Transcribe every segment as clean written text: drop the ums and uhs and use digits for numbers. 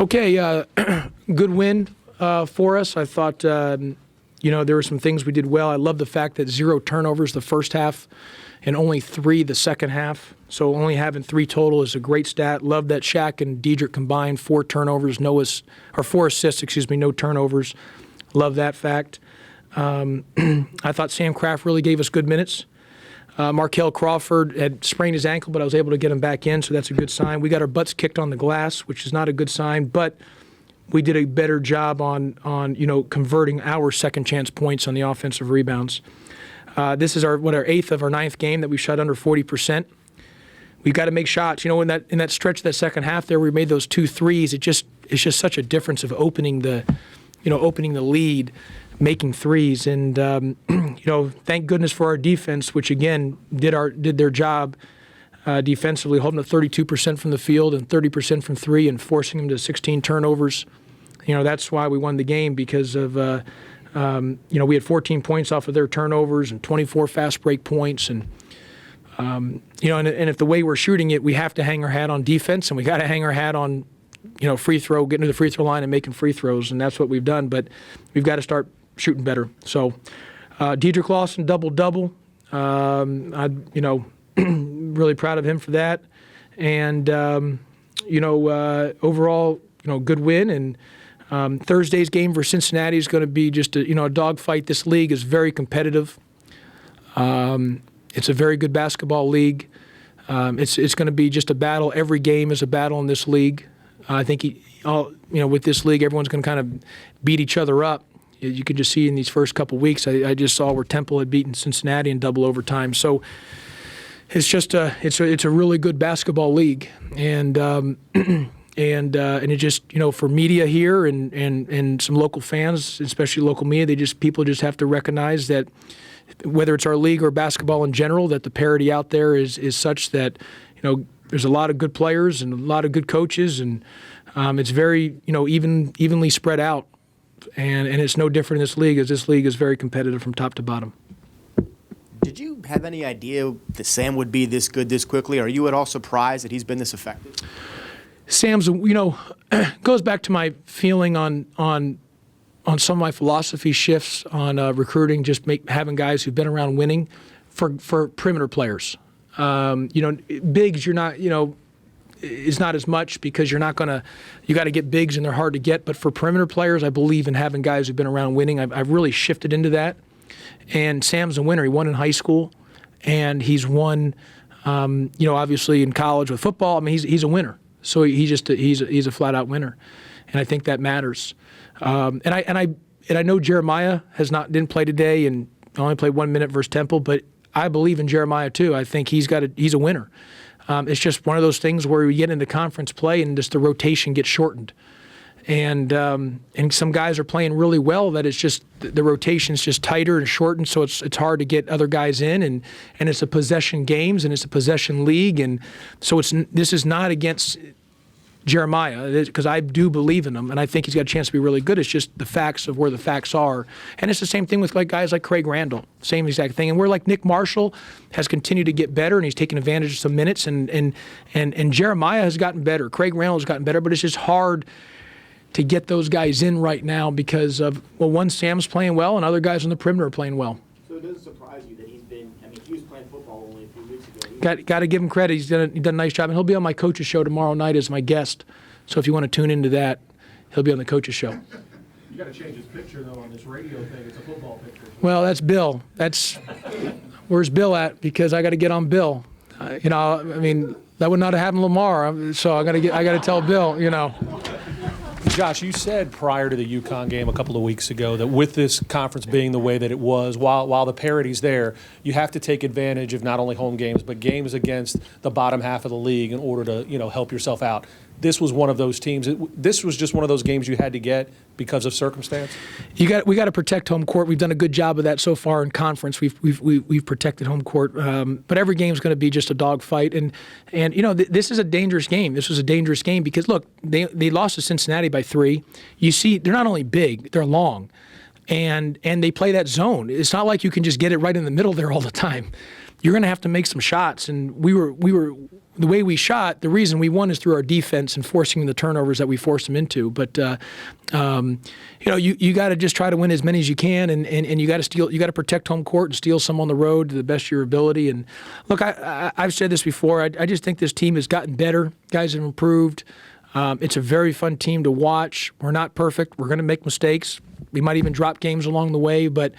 Okay, good win for us. I thought, there were some things we did well. I love the fact that 0 turnovers the first half and only 3 the second half. So only having 3 total is a great stat. Love that Shaq and Diedrich combined 4 turnovers, 4 assists, no turnovers. Love that fact. I thought Sam Kraft really gave us good minutes. Markel Crawford had sprained his ankle, but I was able to get him back in, so that's a good sign. We got our butts kicked on the glass, which is not a good sign, but we did a better job on converting our second chance points on the offensive rebounds. This is our 8th of our 9th game that we shot under 40%. We've got to make shots. In that stretch of that second half there, we made those 2 threes. It's just such a difference of opening the lead, making threes, and thank goodness for our defense, which again did their job defensively, holding up 32% from the field and 30% from 3, and forcing them to 16 turnovers. That's why we won the game, because of we had 14 points off of their turnovers and 24 fast break points, and and if the way we're shooting it, we have to hang our hat on defense, and we got to hang our hat on free throw, getting to the free throw line and making free throws, and that's what we've done. But we've got to start shooting better. So, Diedrich Lawson, double-double. Really proud of him for that. And, overall, good win. And Thursday's game for Cincinnati is going to be just a dogfight. This league is very competitive. It's a very good basketball league. It's going to be just a battle. Every game is a battle in this league. I think with this league, everyone's going to kind of beat each other up. You could just see in these first couple weeks, I just saw where Temple had beaten Cincinnati in double overtime. So it's just it's a really good basketball league, and it just for media here and some local fans, especially local media, people just have to recognize that whether it's our league or basketball in general, that the parity out there is such that there's a lot of good players and a lot of good coaches, and it's very evenly spread out, and it's no different in this league, as this league is very competitive from top to bottom. Did you have any idea that Sam would be this good this quickly? Are you at all surprised that he's been this effective? Sam's goes back to my feeling on some of my philosophy shifts on recruiting, just having guys who've been around winning for perimeter players. Bigs, you're not, is not as much, because you got to get bigs and they're hard to get. But for perimeter players, I believe in having guys who've been around winning. I've really shifted into that. And Sam's a winner. He won in high school, and he's won, obviously in college with football. I mean, he's a winner. So he's a flat out winner, and I think that matters. And I know Jeremiah didn't play today and only played 1 minute versus Temple, but I believe in Jeremiah too. I think he's a winner. It's just one of those things where we get into conference play and just the rotation gets shortened, and some guys are playing really well that it's just the rotation's just tighter and shortened, so it's hard to get other guys in, and it's a possession games and it's a possession league, and so this is not against Jeremiah, because I do believe in him, and I think he's got a chance to be really good. It's just the facts of where the facts are. And it's the same thing with guys like Craig Randall, same exact thing. And where Nick Marshall has continued to get better, and he's taken advantage of some minutes, and Jeremiah has gotten better. Craig Randall has gotten better, but it's just hard to get those guys in right now because of, one, Sam's playing well, and other guys on the perimeter are playing well. So it doesn't surprise you that he was playing football only a few weeks ago. Got to give him credit. He's done a nice job, and he'll be on my coach's show tomorrow night as my guest. So if you want to tune into that, he'll be on the coach's show. You got to change his picture though on this radio thing. It's a football picture. Well, that's Bill. Where's Bill at? Because I got to get on Bill. That would not have happened Lamar. So I got to tell Bill. Josh, you said prior to the UConn game a couple of weeks ago that with this conference being the way that it was, while the parity's there, you have to take advantage of not only home games but games against the bottom half of the league in order to help yourself out. This was one of those teams. This was just one of those games you had to get because of circumstance. We got to protect home court. We've done a good job of that so far in conference. We've protected home court, but every game is going to be just a dogfight. And this is a dangerous game. This was a dangerous game because look, they lost to Cincinnati by 3. You see, they're not only big, they're long, and they play that zone. It's not like you can just get it right in the middle there all the time. You're going to have to make some shots, and we were the way we shot, the reason we won is through our defense and forcing the turnovers that we forced them into. But you got to just try to win as many as you can, and you got to protect home court and steal some on the road to the best of your ability. And look, I've said this before. I just think this team has gotten better. Guys have improved. It's a very fun team to watch. We're not perfect. We're going to make mistakes. We might even drop games along the way, but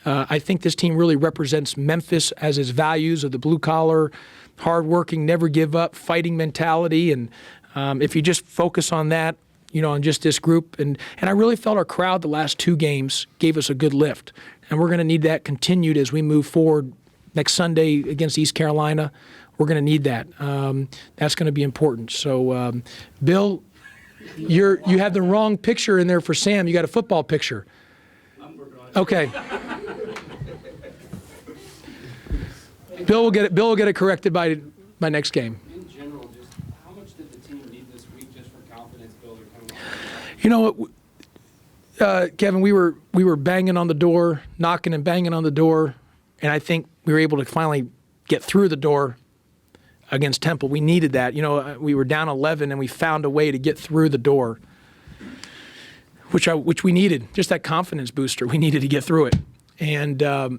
I think this team really represents Memphis as its values of the blue-collar, hard-working, never give up, fighting mentality. And if you just focus on that, on just this group. And I really felt our crowd the last 2 games gave us a good lift. And we're going to need that continued as we move forward next Sunday against East Carolina. We're going to need that. That's going to be important. So, Bill, you have the wrong picture in there for Sam. You got a football picture. I'm working on it. Okay. Bill will get it corrected by next game. In general, just how much did the team need this week just for confidence builder coming off? Kevin, we were banging on the door, knocking and banging on the door, and I think we were able to finally get through the door against Temple. We needed that. We were down 11, and we found a way to get through the door, which we needed. Just that confidence booster. We needed to get through it. But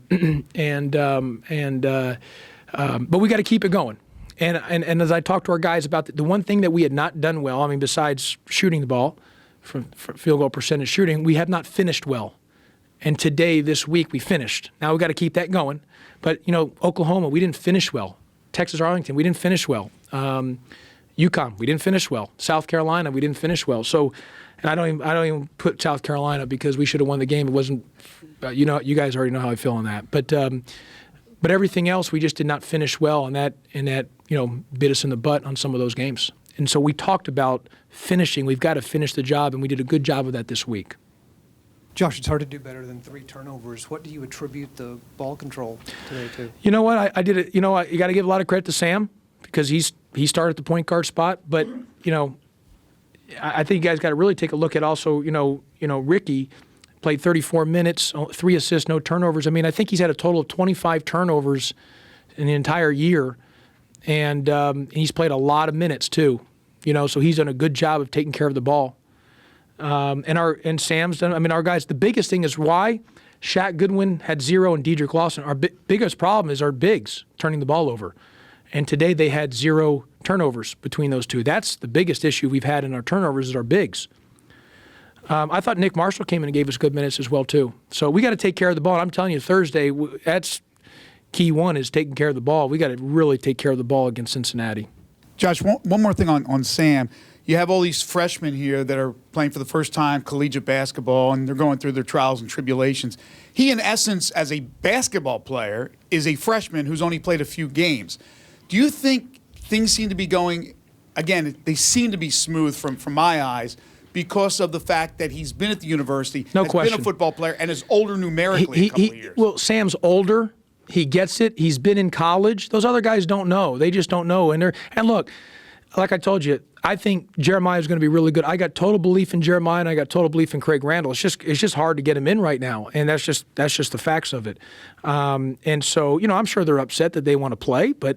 we got to keep it going. And as I talked to our guys about the one thing that we had not done well, besides shooting the ball, from field goal percentage shooting, we have not finished well. And today, this week, we finished. Now we got to keep that going. But Oklahoma, we didn't finish well. Texas Arlington, we didn't finish well. UConn, we didn't finish well. South Carolina, we didn't finish well. So, and I don't even put South Carolina because we should have won the game. It wasn't. You guys already know how I feel on that. But everything else, we just did not finish well, and that bit us in the butt on some of those games. And so we talked about finishing. We've got to finish the job, and we did a good job of that this week. Josh, it's hard to do better than 3 turnovers. What do you attribute the ball control today to? You know what? I did it. You got to give a lot of credit to Sam because he started the point guard spot. But I think you guys got to really take a look at also. Ricky played 34 minutes, 3 assists, no turnovers. I think he's had a total of 25 turnovers in the entire year, and he's played a lot of minutes too. So he's done a good job of taking care of the ball. And Sam's done. Our guys. The biggest thing is why Shaq Goodwin had 0 and Dedrick Lawson. Our biggest problem is our bigs turning the ball over, and today they had 0 turnovers between those two. That's the biggest issue we've had in our turnovers is our bigs. I thought Nick Marshall came in and gave us good minutes as well too. So we got to take care of the ball. And I'm telling you, Thursday, that's key one is taking care of the ball. We got to really take care of the ball against Cincinnati. Josh, one more thing on Sam. You have all these freshmen here that are playing for the first time collegiate basketball, and they're going through their trials and tribulations. He, in essence, as a basketball player, is a freshman who's only played a few games. Do you think things seem to be going, again, they seem to be smooth from my eyes, because of the fact that he's been at the university, no has question. been a football player, and is older numerically a couple of years? Well, Sam's older. He gets it. He's been in college. Those other guys don't know. They just don't know. And look, like I told you, I think Jeremiah is going to be really good. I got total belief in Jeremiah, and I got total belief in Craig Randall. It's just hard to get him in right now, and that's just the facts of it. And so I'm sure they're upset that they want to play, but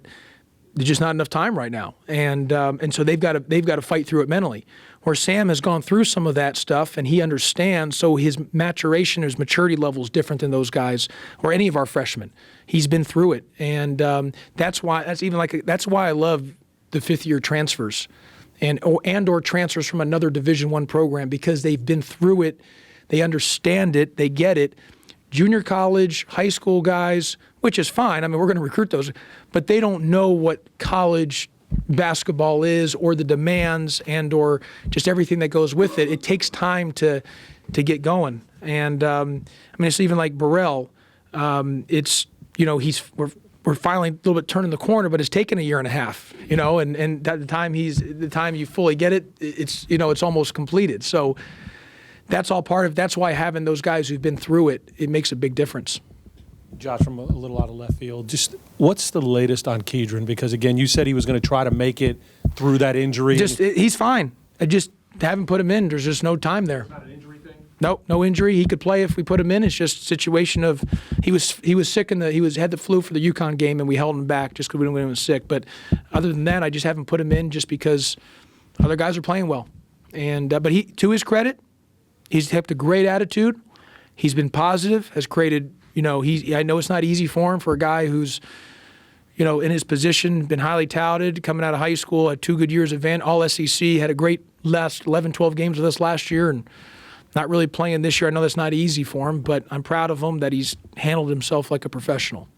there's just not enough time right now, and so they've got to fight through it mentally. Where Sam has gone through some of that stuff and he understands, so his maturation, his maturity level is different than those guys or any of our freshmen. He's been through it, and that's why I love the 5th-year transfers and/or transfers from another Division I program because they've been through it, they understand it, they get it. Junior college, high school guys, which is fine. We're going to recruit those, but they don't know what college basketball is or the demands and or just everything that goes with it. It takes time to get going. And it's even like Burrell. We're finally a little bit turning the corner, but it's taken a year and a half, and the time you fully get it, it's almost completed. So that's all that's why having those guys who've been through it makes a big difference. Josh, from a little out of left field, just what's the latest on Kedron? Because, again, you said he was going to try to make it through that injury. He's fine. I just haven't put him in. There's just no time there. It's not an injury thing? Nope, no injury. He could play if we put him in. It's just a situation of he was sick had the flu for the UConn game, and we held him back just because we didn't want him sick. But other than that, I just haven't put him in just because other guys are playing well. And but he, to his credit, he's kept a great attitude. He's been positive. Has created. I know it's not easy for him, for a guy who's in his position, been highly touted, coming out of high school, had 2 good years of all SEC, had a great last 11, 12 games with us last year, and not really playing this year. I know that's not easy for him, but I'm proud of him that he's handled himself like a professional.